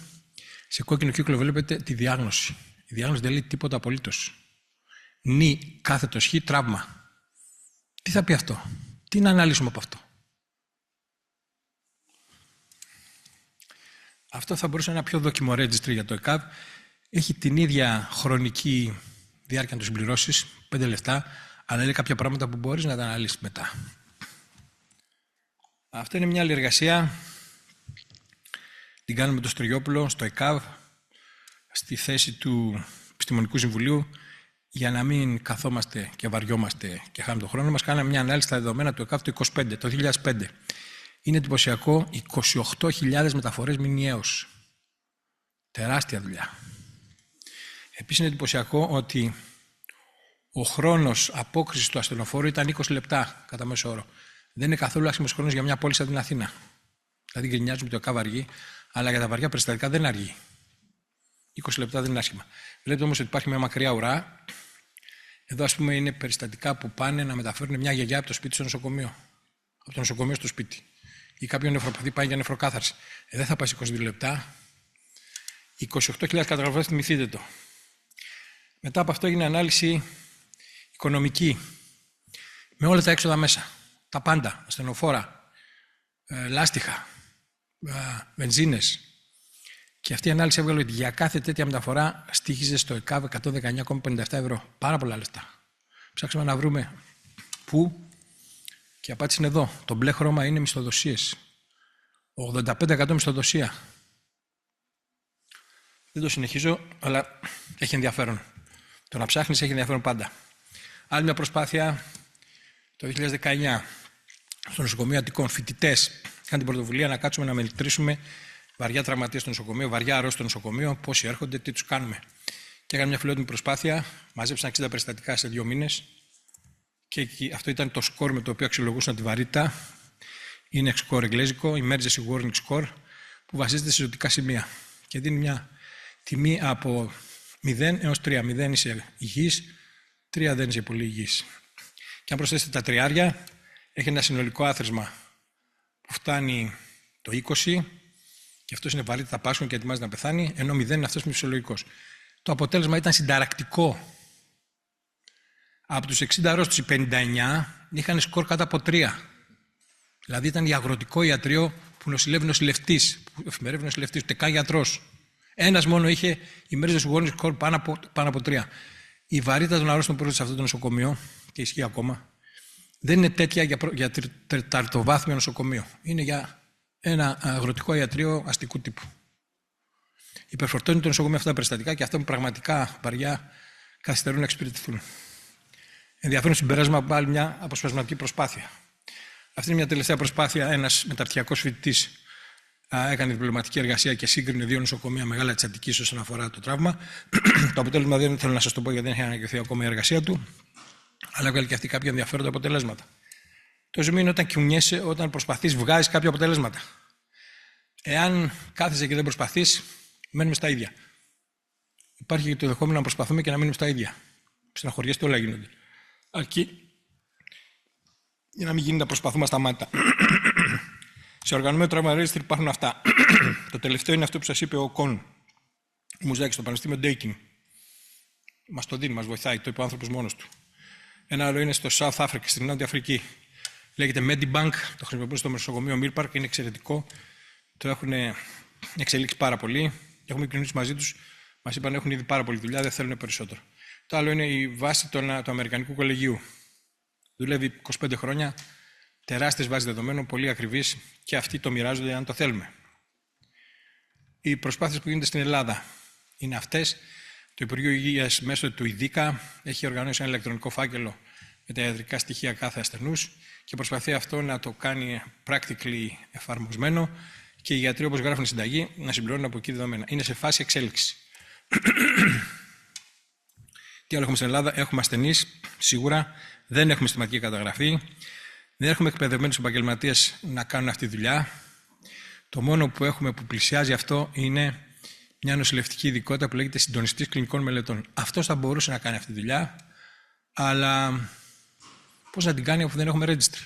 Σε κόκκινο κύκλο βλέπετε τη διάγνωση. Η διάγνωση δεν λέει τίποτα απολύτως. Νη κάθετος χ τραύμα. Τι θα πει αυτό? Τι να αναλύσουμε από αυτό? Αυτό θα μπορούσε να είναι ένα πιο δόκιμο registry για το ΕΚΑΒ. Έχει την ίδια χρονική διάρκεια να το συμπληρώσεις, 5 λεπτά, αλλά λέει κάποια πράγματα που μπορείς να τα αναλύσεις μετά. Αυτό είναι μια άλλη εργασία. Την κάνουμε το Στρογιόπουλο στο ΕΚΑΒ, στη θέση του Επιστημονικού Συμβουλίου, για να μην καθόμαστε και βαριόμαστε και χάνουμε τον χρόνο μας. Κάναμε μια ανάλυση στα δεδομένα του ΕΚΑΒ το 2005. Είναι εντυπωσιακό, 28.000 μεταφορές μηνιαίως. Τεράστια δουλειά. Επίσης είναι εντυπωσιακό ότι ο χρόνος απόκρισης του ασθενοφόρου ήταν 20 λεπτά κατά μέσο όρο. Δεν είναι καθόλου άσχημος χρόνος για μια πόλη σαν την Αθήνα. Δηλαδή γκρινιάζουμε το ΕΚΑΒ αργεί, αλλά για τα βαριά περιστατικά δεν αργεί. 20 λεπτά δεν είναι άσχημα. Βλέπετε όμως ότι υπάρχει μια μακριά ουρά. Εδώ, ας πούμε, είναι περιστατικά που πάνε να μεταφέρουν μια γιαγιά από το σπίτι στο νοσοκομείο. Από το νοσοκομείο στο σπίτι. Ή κάποιον νεφροπαθή πάει για νεφροκάθαρση. Δεν θα πάει 22 λεπτά. 28.000 καταγραφές, θυμηθείτε το. Μετά από αυτό έγινε ανάλυση οικονομική. Με όλα τα έξοδα μέσα. Τα πάντα. Ασθενοφόρα, λάστιχα, βενζίνες. Και αυτή η ανάλυση έβγαλε ότι για κάθε τέτοια μεταφορά στοίχιζε στο ΕΚΑΒ 119,57 ευρώ. Πάρα πολλά λεφτά. Ψάξαμε να βρούμε πού, και η απάντηση είναι εδώ. Το μπλε χρώμα είναι μισθοδοσίες. 85% μισθοδοσία. Δεν το συνεχίζω, αλλά έχει ενδιαφέρον. Το να ψάχνεις έχει ενδιαφέρον πάντα. Άλλη μια προσπάθεια, το 2019, στο νοσοκομείο Αττικόν, φοιτητές είχαν την πρωτοβουλία να κάτσουμε να μετρήσουμε βαριά τραυματίες στο νοσοκομείο, βαριά αρρώστια στο νοσοκομείο, πόσοι έρχονται, τι τους κάνουμε. Και έκαναν μια φιλότιμη προσπάθεια, μαζέψαν 60 περιστατικά σε 2 μήνες και αυτό ήταν το σκορ με το οποίο αξιολογούσαν τη βαρύτητα. Είναι σκορ εγγλέζικο, emergency warning score, που βασίζεται σε ζωτικά σημεία και δίνει μια τιμή από 0 έως 3. 0 είσαι υγιής, 3 δεν είσαι πολύ υγιής. Και αν προσθέσετε τα τριάρια, έχει ένα συνολικό άθροισμα που φτάνει το 20, και αυτός είναι βαρύτητα πάσχων και ετοιμάζει να πεθάνει, ενώ 0 είναι αυτός που είναι φυσιολογικός. Το αποτέλεσμα ήταν συνταρακτικό. Από τους 60 αρρώστους, οι 59 είχαν σκορ κάτω από 3. Δηλαδή ήταν για αγροτικό ιατρείο που νοσηλεύει νοσηλευτής, που εφημερεύει νοσηλευτής, ούτε καν γιατρός. Ένας μόνο είχε emergency warning score πάνω από 3. Η βαρύτητα των αρρώστων που έρχονται σε αυτό το νοσοκομείο, και ισχύει ακόμα, δεν είναι τέτοια για τεταρτοβάθμιο νοσοκομείο. Είναι για ένα αγροτικό ιατρείο αστικού τύπου. Υπερφορτώνει το νοσοκομείο αυτά τα περιστατικά και αυτά που πραγματικά βαριά καθυστερούν να εξυπηρετηθούν. Ενδιαφέρον συμπέρασμα από άλλη μια αποσπασματική προσπάθεια. Αυτή είναι μια τελευταία προσπάθεια. Ένας μεταπτυχιακός φοιτητής έκανε διπλωματική εργασία και σύγκρινε 2 νοσοκομεία μεγάλα της Αττικής όσον αφορά το τραύμα. Το αποτέλεσμα δεν θέλω να σας το πω γιατί δεν έχει ανακοινωθεί ακόμα η εργασία του, αλλά έβγαλε και αυτή κάποια ενδιαφέροντα αποτελέσματα. Το ζουμί είναι όταν κουνιέσαι, όταν προσπαθείς, βγάζεις κάποια αποτελέσματα. Εάν κάθεσαι και δεν προσπαθείς, μένουμε στα ίδια. Υπάρχει και το δεχόμενο να προσπαθούμε και να μείνουμε στα ίδια. Στεναχωριέστε, όλα γίνονται. Αρκεί για να μην γίνει να προσπαθούμε στα μάτια. Σε οργανωμένο τραύμα registry υπάρχουν αυτά. Το τελευταίο είναι αυτό που σας είπε ο Κον, ο Μουζάκης, στο Πανεπιστήμιο Ντέικιν. Μας το δίνει, μας βοηθάει, το είπε ο άνθρωπος μόνος του. Ένα άλλο είναι στο South Africa, στην Νότια Αφρική. Λέγεται Medibank, το χρησιμοποιούν στο νοσοκομείο Mirpark, είναι εξαιρετικό. Το έχουν εξελίξει πάρα πολύ. Έχουμε επικοινωνήσει μαζί τους. Μας είπαν έχουν ήδη πάρα πολλή δουλειά, δεν θέλουν περισσότερο. Το άλλο είναι η βάση του Αμερικανικού Κολεγίου. Δουλεύει 25 χρόνια, τεράστιες βάσεις δεδομένων, πολύ ακριβείς και αυτοί το μοιράζονται αν το θέλουμε. Οι προσπάθειες που γίνονται στην Ελλάδα είναι αυτές. Το Υπουργείο Υγείας μέσω του ΙΔΙΚΑ έχει οργανώσει ένα ηλεκτρονικό φάκελο με τα ιατρικά στοιχεία κάθε ασθενούς και προσπαθεί αυτό να το κάνει practically εφαρμοσμένο και οι γιατροί, όπως γράφουν συνταγή, να συμπληρώνουν από εκεί δεδομένα. Είναι σε φάση εξέλιξη. Τι άλλο έχουμε στην Ελλάδα? Έχουμε ασθενείς, σίγουρα. Δεν έχουμε συστηματική καταγραφή. Δεν έχουμε εκπαιδευμένους επαγγελματίες να κάνουν αυτή τη δουλειά. Το μόνο που έχουμε που πλησιάζει αυτό είναι μια νοσηλευτική ειδικότητα που λέγεται συντονιστής κλινικών μελετών. Αυτός θα μπορούσε να κάνει αυτή τη δουλειά, αλλά πώς να την κάνει αφού δεν έχουμε registry.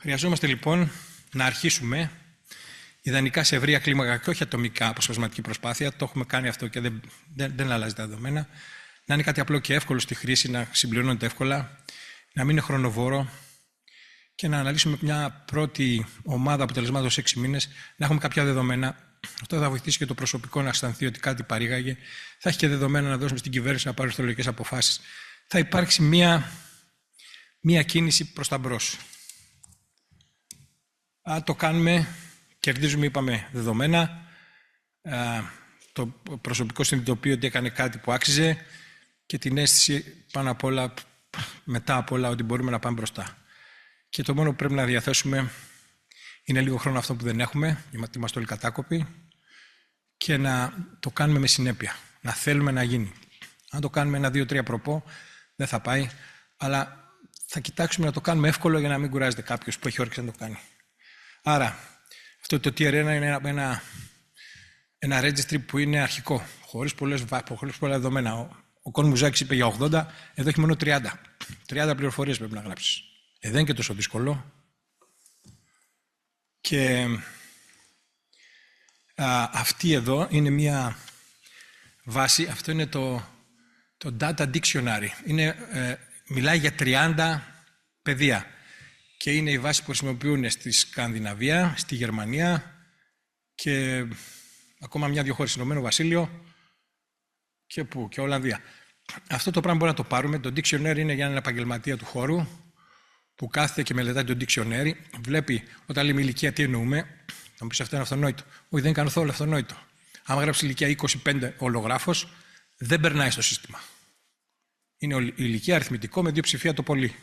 Χρειαζόμαστε λοιπόν να αρχίσουμε ιδανικά σε ευρεία κλίμακα και όχι ατομικά αποσπασματική προσπάθεια. Το έχουμε κάνει αυτό και δεν αλλάζει τα δεδομένα. Να είναι κάτι απλό και εύκολο στη χρήση, να συμπληρώνεται εύκολα, να μην είναι χρονοβόρο και να αναλύσουμε μια πρώτη ομάδα αποτελεσμάτων σε 6 μήνες, να έχουμε κάποια δεδομένα. Αυτό θα βοηθήσει και το προσωπικό να αισθανθεί ότι κάτι παρήγαγε. Θα έχει και δεδομένα να δώσουμε στην κυβέρνηση να πάρει ορθολογικές αποφάσεις. Θα υπάρξει μια κίνηση προς τα μπρος. Αν το κάνουμε, κερδίζουμε, είπαμε, δεδομένα. Το προσωπικό συνειδητοποιεί ότι έκανε κάτι που άξιζε και την αίσθηση πάνω απ' όλα, μετά απ' όλα, ότι μπορούμε να πάμε μπροστά. Και το μόνο που πρέπει να διαθέσουμε είναι λίγο χρόνο αυτό που δεν έχουμε, γιατί είμαστε όλοι κατάκοποι, και να το κάνουμε με συνέπεια. Να θέλουμε να γίνει. Αν το κάνουμε 1, 2, 3 προπό, δεν θα πάει, αλλά θα κοιτάξουμε να το κάνουμε εύκολο για να μην κουράζεται κάποιος που έχει όρεξη να το κάνει. Άρα, αυτό το Tier 1 είναι ένα registry που είναι αρχικό, χωρίς πολλά δεδομένα. Ο Κον Μουζάκης είπε για 80, εδώ έχει μόνο 30. 30 πληροφορίες πρέπει να γράψεις. Δεν είναι και τόσο δύσκολο. Και αυτή εδώ είναι μια βάση, αυτό είναι το Data Dictionary. Μιλάει για 30 πεδία και είναι η βάση που χρησιμοποιούν στη Σκανδιναβία, στη Γερμανία και ακόμα 1-2 χώρες, Ηνωμένο Βασίλειο και Ολλανδία. Αυτό το πράγμα μπορεί να το πάρουμε. Το Dictionary είναι για έναν επαγγελματία του χώρου που κάθεται και μελετάει το Dictionary, βλέπει όταν λέμε ηλικία τι εννοούμε. Θα μου πεις αυτό είναι αυτονόητο. Όχι, δεν είναι καθόλου αυτονόητο. Αν γράψει ηλικία 25 ολογράφος, δεν περνάει στο σύστημα. Είναι η ηλικία αριθμητικό με 2 ψηφία το πολύ.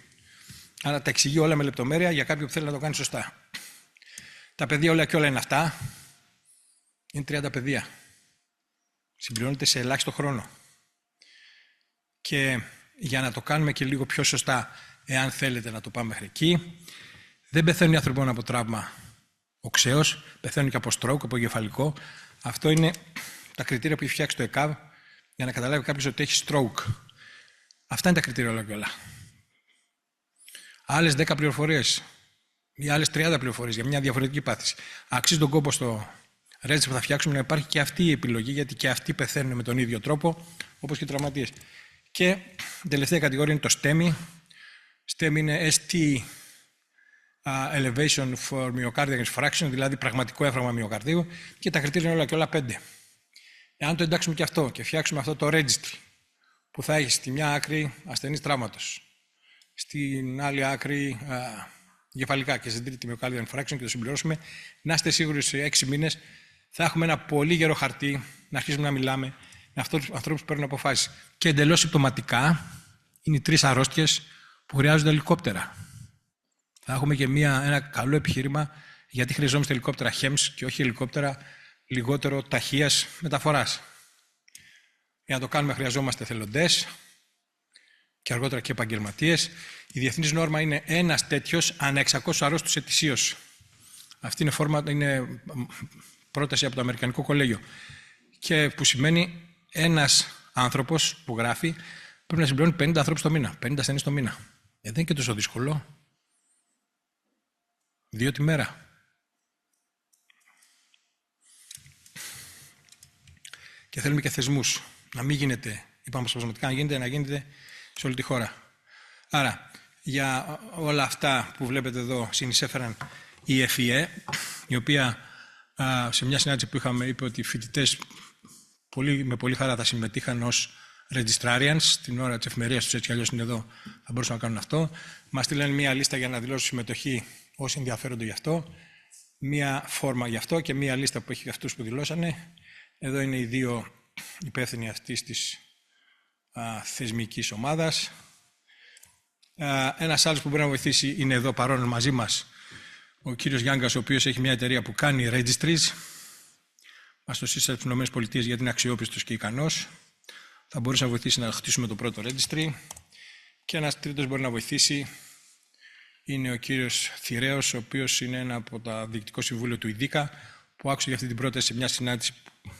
Άρα τα εξηγεί όλα με λεπτομέρεια για κάποιον που θέλει να το κάνει σωστά. Τα παιδεία όλα και όλα είναι αυτά. Είναι 30 παιδεία. Συμπληρώνεται σε ελάχιστο χρόνο. Και για να το κάνουμε και λίγο πιο σωστά, εάν θέλετε να το πάμε μέχρι εκεί, δεν πεθαίνουν οι άνθρωποι μόνο από τραύμα οξέως, πεθαίνουν και από stroke, από εγκεφαλικό. Αυτό είναι τα κριτήρια που έχει φτιάξει το ΕΚΑΒ για να καταλάβει κάποιος ότι έχει stroke. Αυτά είναι τα κριτήρια όλα και όλα. Άλλες 10 πληροφορίες ή άλλες 30 πληροφορίες για μια διαφορετική πάθηση. Αξίζει τον κόπο στο registry που θα φτιάξουμε να υπάρχει και αυτή η επιλογή, γιατί και αυτοί πεθαίνουν με τον ίδιο τρόπο, όπως και οι τραυματίες. Και η τελευταία κατηγορία είναι το STEMI. STEMI είναι ST Elevation for Myocardial Infarction, δηλαδή πραγματικό έμφραγμα μυοκαρδίου, και τα κριτήρια είναι όλα και όλα 5. Εάν το εντάξουμε και αυτό και φτιάξουμε αυτό το registry που θα έχει στη μια άκρη ασθενείς τραύματος, στην άλλη άκρη εγκεφαλικά και στην τρίτη Myocardial Infarction και το συμπληρώσουμε, να είστε σίγουροι σε 6 μήνες θα έχουμε ένα πολύ γερό χαρτί να αρχίσουμε να μιλάμε με αυτούς τους ανθρώπους που παίρνουν αποφάσεις. Και εντελώς συμπτωματικά είναι οι 3 αρρώστιες που χρειάζονται ελικόπτερα. Θα έχουμε και ένα καλό επιχείρημα γιατί χρειαζόμαστε ελικόπτερα HEMS και όχι ελικόπτερα λιγότερο ταχείας μεταφοράς. Για να το κάνουμε χρειαζόμαστε εθελοντές και αργότερα και επαγγελματίες. Η διεθνής νόρμα είναι ένας τέτοιος ανά 600 αρρώστους ετησίως. Αυτή είναι πρόταση από το Αμερικανικό Κολέγιο. Και που σημαίνει ένας άνθρωπος που γράφει πρέπει να συμπληρώνει 50 ανθρώπους το μήνα, 50 ασθενείς το μήνα. Δεν είναι και τόσο δύσκολο. 2 τη μέρα. Και θέλουμε και θεσμούς. Να μην γίνεται, είπαμε σπασματικά, να γίνεται σε όλη τη χώρα. Άρα, για όλα αυτά που βλέπετε εδώ συνεισέφεραν η FEE, η οποία σε μια συνάντηση που είχαμε είπε ότι οι φοιτητές με πολύ χαρά θα συμμετείχαν ως registrarians, την ώρα της εφημερίας τους, έτσι κι αλλιώς είναι εδώ, θα μπορούσαν να κάνουν αυτό. Μας στείλαν μια λίστα για να δηλώσουν συμμετοχή όσοι ενδιαφέρονται γι' αυτό, μια φόρμα γι' αυτό και μια λίστα που έχει για αυτούς που δηλώσανε. Εδώ είναι οι 2 υπεύθυνοι αυτής της θεσμικής ομάδας. Ένας άλλος που μπορεί να βοηθήσει είναι εδώ παρόν μαζί μας, ο κύριος Γιάνγκας, ο οποίος έχει μια εταιρεία που κάνει registries. Μας το σύστησε από τις ΗΠΑ γιατί είναι αξιόπιστος και ικανός. Θα μπορούσε να βοηθήσει να χτίσουμε το πρώτο registry. Και ένας τρίτος μπορεί να βοηθήσει είναι ο κύριος Θηραίος, ο οποίος είναι ένα από τα διοικητικό συμβούλιο του ΙΔΙΚΑ, που άκουσε για αυτή την πρόταση σε μια συνάντηση που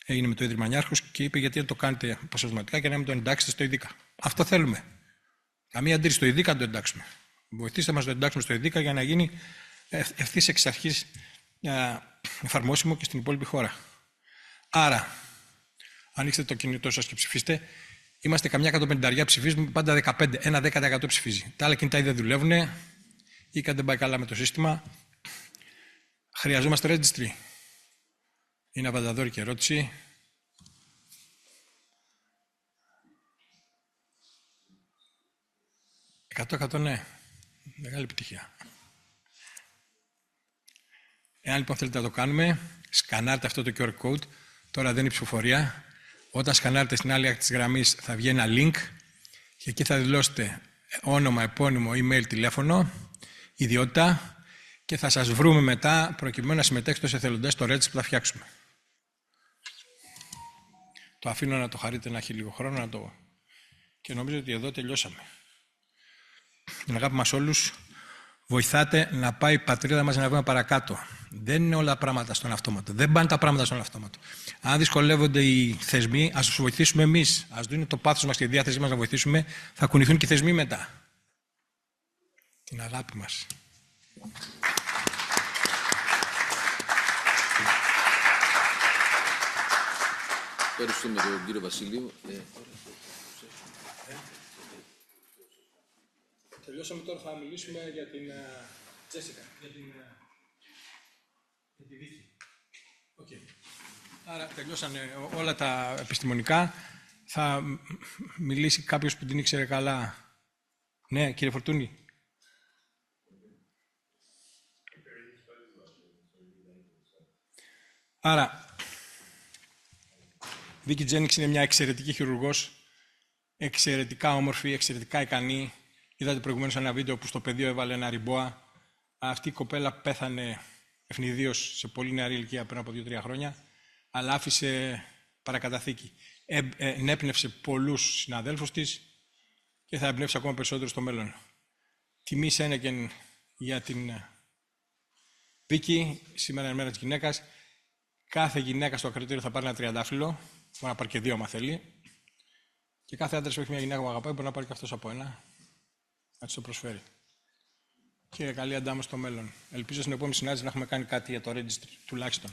έγινε με το Ίδρυμα Νιάρχος και είπε γιατί δεν το κάνετε αποσπασματικά και να μην το εντάξετε στο ΙΔΙΚΑ. Αυτό θέλουμε. Καμία αντίρρηση στο ΙΔΙΚΑ να το εντάξουμε. Βοηθήστε μας να το εντάξουμε στο ΙΔΙΚΑ για να γίνει ευθύς εξ αρχής εφαρμόσιμο και στην υπόλοιπη χώρα. Άρα, ανοίξτε το κινητό σας και ψηφίστε. Είμαστε καμιά 150 ψηφίζουμε, πάντα 15, ένα 10% ψηφίζει. Τα άλλα κινητά ή δεν δουλεύουν ή κάτι δεν πάει καλά με το σύστημα. Χρειαζόμαστε registry. Είναι απανταδόρικη ερώτηση. «100% ναι». Μεγάλη επιτυχία. Εάν λοιπόν θέλετε να το κάνουμε, σκανάρτε αυτό το QR code. Τώρα δεν είναι ψηφοφορία. Όταν σκανάρετε στην άλλη άκρη της γραμμής θα βγει ένα link και εκεί θα δηλώσετε όνομα, επώνυμο, email, τηλέφωνο, ιδιότητα και θα σας βρούμε μετά προκειμένου να συμμετέχετε ως εθελοντές στο registry που θα φτιάξουμε. Το αφήνω να το χαρείτε να έχει λίγο χρόνο να το... και νομίζω ότι εδώ τελειώσαμε. Την αγάπη μας όλους, βοηθάτε να πάει η πατρίδα μας να βγούμε παρακάτω. Δεν είναι όλα πράγματα στον αυτόματο. Δεν πάνε τα πράγματα στον αυτόματο. Αν δυσκολεύονται οι θεσμοί, ας τους βοηθήσουμε εμείς. Ας δίνουν το πάθος μας και τη διάθεσή μας να βοηθήσουμε, θα κουνηθούν και οι θεσμοί μετά. Την αγάπη μας. Ευχαριστούμε τον κύριο Βασιλείου. Τελειώσαμε, τώρα θα μιλήσουμε για την Τζέσικα, για τη δίκη. Okay. Άρα τελειώσανε όλα τα επιστημονικά. Θα μιλήσει κάποιος που την ήξερε καλά. Ναι, κύριε Φορτούνη. Άρα, Βίκη Τζένιξ είναι μια εξαιρετική χειρουργός, εξαιρετικά όμορφη, εξαιρετικά ικανή. Είδατε προηγουμένως ένα βίντεο που στο πεδίο έβαλε ένα ριμπόα. Αυτή η κοπέλα πέθανε ευνηδίως σε πολύ νεαρή ηλικία πριν από 2-3 χρόνια, αλλά άφησε παρακαταθήκη. Ενέπνευσε πολλούς συναδέλφους της και θα εμπνεύσει ακόμα περισσότερο στο μέλλον. Τιμή Σένεκεν για την Βίκη. Σήμερα είναι η μέρα της γυναίκας. Κάθε γυναίκα στο ακροτήριο θα πάρει ένα τριαντάφυλλο. Μπορεί να πάρει και 2 άμα θέλει. Και κάθε άντρας που έχει μια γυναίκα που αγαπάει μπορεί να πάρει και αυτός από ένα. Να της το προσφέρει. Και καλή αντάμωση στο μέλλον. Ελπίζω στην επόμενη συνάντηση να έχουμε κάνει κάτι για το registry, τουλάχιστον.